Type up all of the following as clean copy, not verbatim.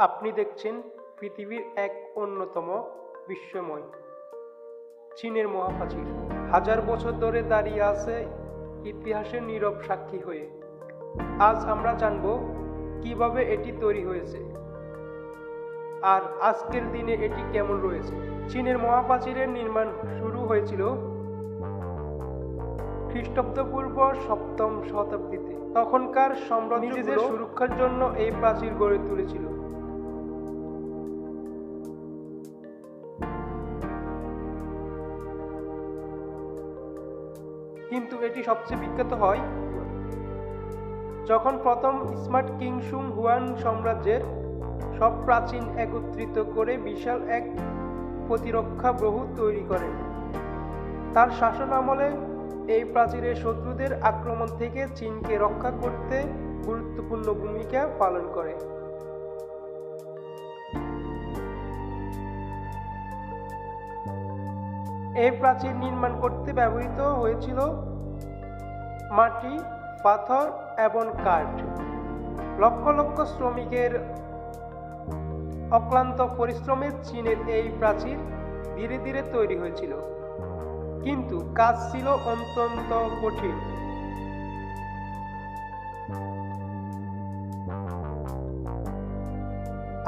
আপনি দেখছেন পৃথিবীর এক অন্যতম বিস্ময়ময় চীনের মহাপ্রাচীর। হাজার বছর ধরে দাঁড়িয়ে আছে ইতিহাসের নীরব সাক্ষী হয়ে। আজ আমরা জানব কিভাবে এটি তৈরি হয়েছে আর আজকের দিনে এটি কেমন রয়েছে। চীনের মহাপ্রাচীরের নির্মাণ শুরু হয়েছিল খ্রিস্টপূর্ব 7ম শতাব্দীতে। তখনকার সম্রাট নিজেদের সুরক্ষার জন্য এই প্রাচীর গড়ে তুলেছিল। কিন্তু এটি সবচেয়ে বিখ্যাত হয় যখন প্রথম স্মার্ট কিং সুং হুয়ান সাম্রাজ্যের সব প্রাচীন একত্রিত করে বিশাল এক প্রতিরক্ষা ব্যূহ তৈরি করেন। তার শাসন আমলে এই প্রাচীরের শত্রুদের আক্রমণ থেকে চীনকে রক্ষা করতে গুরুত্বপূর্ণ ভূমিকা পালন করে। এই প্রাচীর নির্মাণ করতে ব্যবহৃত হয়েছিল মাটি, পাথর এবং কাঠ। লক্ষ লক্ষ শ্রমিকের অক্লান্ত পরিশ্রমে চীনের এই প্রাচীর ধীরে ধীরে তৈরি হয়েছিল, কিন্তু কাজ ছিল অত্যন্ত কঠিন।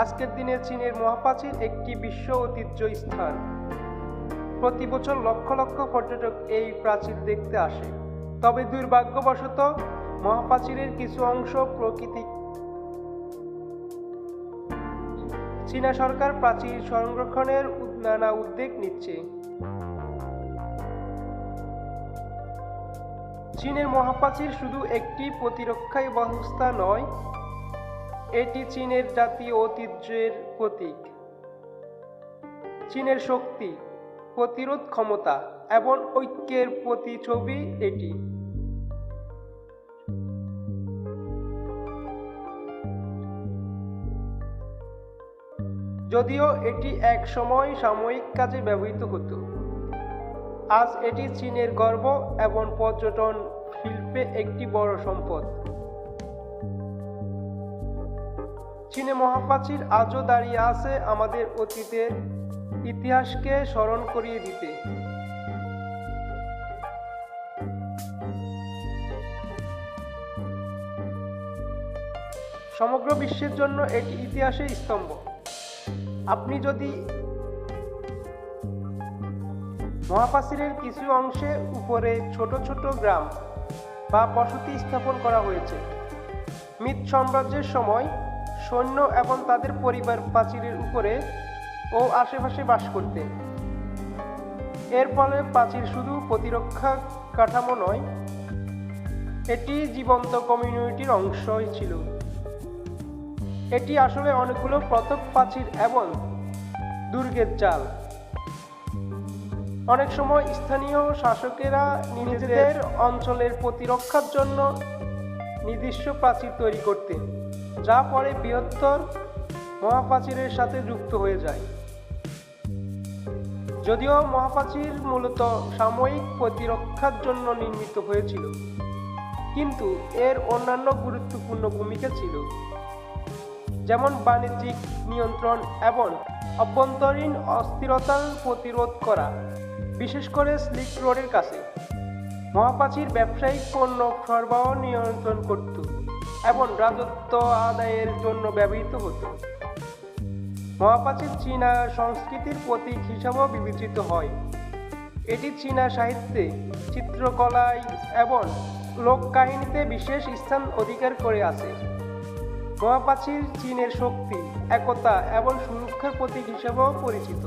আজকের দিনে চীনের মহাপ্রাচীর একটি বিশ্ব ঐতিহ্য স্থান। প্রতি বছর লক্ষ লক্ষ পর্যটক এই প্রাচীর দেখতে আসে। তবে দুর্ভাগ্যবশত মহাপ্রাচীরের কিছু অংশ প্রাকৃতিক। চীনা সরকার প্রাচীর সংরক্ষণের নানা উদ্যোগ নিচ্ছে। চীনের মহাপ্রাচীর শুধু একটি প্রতিরক্ষা ব্যবস্থা নয়, এটি চীনের জাতীয় ঐতিহ্যের প্রতীক। চীনের শক্তি, প্রতিরোধ ক্ষমতা এবং ঐক্যের প্রতিচ্ছবি এটি। যদিও এটি এক সময় সাময়িক কাজে ব্যবহৃত হতো, আজ এটি চীনের গর্ব এবং পর্যটন শিল্পে একটি বড় সম্পদ। চীনের মহাপ্রাচীর আজও দাঁড়িয়ে আছে আমাদের অতীতের ইতিহাসকে স্মরণ করিয়ে দিতে। সমগ্র বিশ্বের জন্য এটি ইতিহাসের স্তম্ভ। আপনি যদি মহাপ্রাচীরের কিছু অংশে উপরে ছোট ছোট গ্রাম বা বসতি স্থাপন করা হয়েছে। মিদ সাম্রাজ্যের সময় সৈন্য এবং তাদের পরিবার প্রাচীরের উপরে ও আশেপাশে বাস করতেন। এর ফলে প্রাচীর শুধু প্রতিরক্ষা কাঠামো নয়, এটি জীবন্ত কমিউনিটির অংশই ছিল। এটি আসলে অনেকগুলো পৃথক প্রাচীর এবং দুর্গের জাল। অনেক সময় স্থানীয় শাসকেরা নিজেদের অঞ্চলের প্রতিরক্ষার জন্য নির্দিষ্ট প্রাচীর তৈরি করতেন, যা পরে বৃহত্তর মহাপ্রাচীরের সাথে যুক্ত হয়ে যায়। যদিও মহাপ্রাচীর মূলত সাময়িক প্রতিরক্ষার জন্য নির্মিত হয়েছিল, কিন্তু এর অন্যান্য গুরুত্বপূর্ণ ভূমিকা ছিল, যেমন বাণিজ্যিক নিয়ন্ত্রণ এবং অভ্যন্তরীণ অস্থিরতা প্রতিরোধ করা, বিশেষ করে সিল্ক রোডের কাছে। মহাপ্রাচীর ব্যবসায়িক পণ্য সরবরাহ নিয়ন্ত্রণ করত এবং রাজত্ব আদায়ের জন্য ব্যবহৃত হতো। মহাপ্রাচীর চীনা সংস্কৃতির প্রতীক হিসাবেও বিবেচিত হয়। এটি চীনা সাহিত্যে, চিত্রকলায় এবং লোককাহিনীতে বিশেষ স্থান অধিকার করে আছে। মহাপ্রাচীর চীনের শক্তি, একতা এবং সুরক্ষার প্রতীক হিসাবেও পরিচিত।